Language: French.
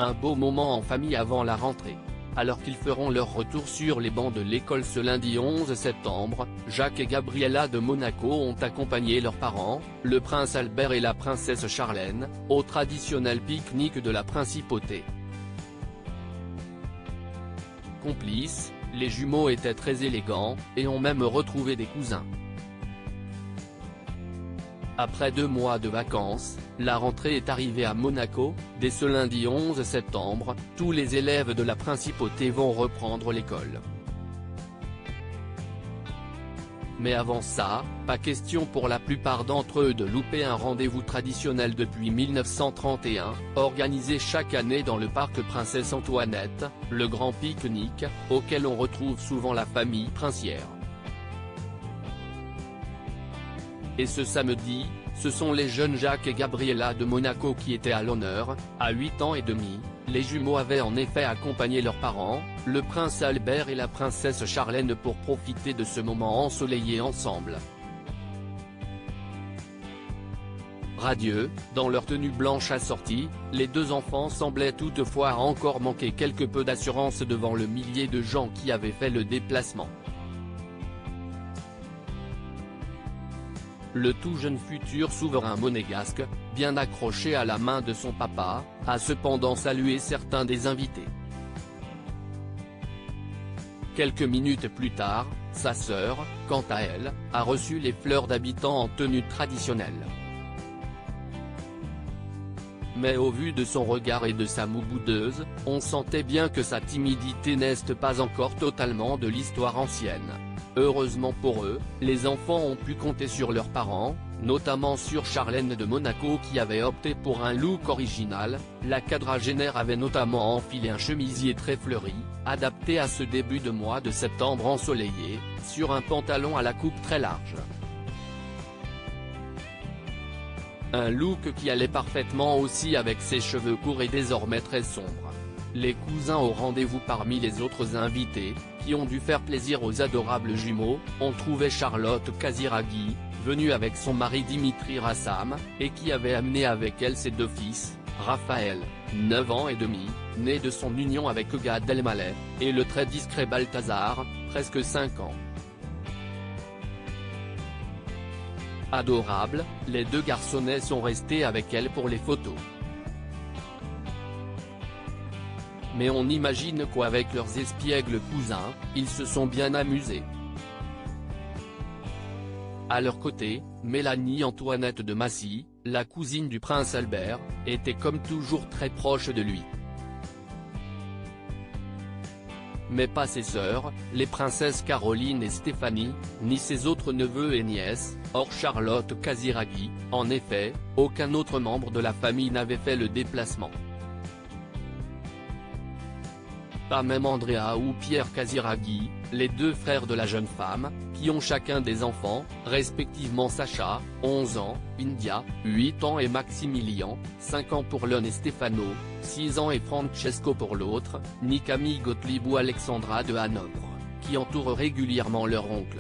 Un beau moment en famille avant la rentrée. Alors qu'ils feront leur retour sur les bancs de l'école ce lundi 11 septembre, Jacques et Gabriella de Monaco ont accompagné leurs parents, le prince Albert et la princesse Charlène, au traditionnel pique-nique de la principauté. Complices, les jumeaux étaient très élégants, et ont même retrouvé des cousins. Après 2 mois de vacances, la rentrée est arrivée à Monaco. Dès ce lundi 11 septembre, tous les élèves de la principauté vont reprendre l'école. Mais avant ça, pas question pour la plupart d'entre eux de louper un rendez-vous traditionnel depuis 1931, organisé chaque année dans le parc Princesse Antoinette, le grand pique-nique, auquel on retrouve souvent la famille princière. Et ce samedi, ce sont les jeunes Jacques et Gabriella de Monaco qui étaient à l'honneur. À 8 ans et demi, les jumeaux avaient en effet accompagné leurs parents, le prince Albert et la princesse Charlène, pour profiter de ce moment ensoleillé ensemble. Radieux, dans leur tenue blanche assortie, les 2 enfants semblaient toutefois encore manquer quelque peu d'assurance devant le millier de gens qui avaient fait le déplacement. Le tout jeune futur souverain monégasque, bien accroché à la main de son papa, a cependant salué certains des invités. Quelques minutes plus tard, sa sœur, quant à elle, a reçu les fleurs d'habitants en tenue traditionnelle. Mais au vu de son regard et de sa moue boudeuse, on sentait bien que sa timidité n'est pas encore totalement de l'histoire ancienne. Heureusement pour eux, les enfants ont pu compter sur leurs parents, notamment sur Charlène de Monaco qui avait opté pour un look original. La quadragénaire avait notamment enfilé un chemisier très fleuri, adapté à ce début de mois de septembre ensoleillé, sur un pantalon à la coupe très large. Un look qui allait parfaitement aussi avec ses cheveux courts et désormais très sombres. Les cousins au rendez-vous parmi les autres invités, qui ont dû faire plaisir aux adorables jumeaux, ont trouvé Charlotte Casiraghi, venue avec son mari Dimitri Rassam, et qui avait amené avec elle ses 2 fils, Raphaël, 9 ans et demi, né de son union avec Gad Elmaleh, et le très discret Balthazar, presque 5 ans. Adorables, les 2 garçonnets sont restés avec elle pour les photos. Mais on imagine qu'avec leurs espiègles cousins, ils se sont bien amusés. À leur côté, Mélanie Antoinette de Massy, la cousine du prince Albert, était comme toujours très proche de lui. Mais pas ses sœurs, les princesses Caroline et Stéphanie, ni ses autres neveux et nièces, hors Charlotte Casiraghi. En effet, aucun autre membre de la famille n'avait fait le déplacement. Pas même Andrea ou Pierre Casiraghi, les 2 frères de la jeune femme, qui ont chacun des enfants, respectivement Sacha, 11 ans, India, 8 ans et Maximilian, 5 ans pour l'un et Stefano, 6 ans et Francesco pour l'autre, ni Camille Gottlieb ou Alexandra de Hanovre, qui entourent régulièrement leur oncle.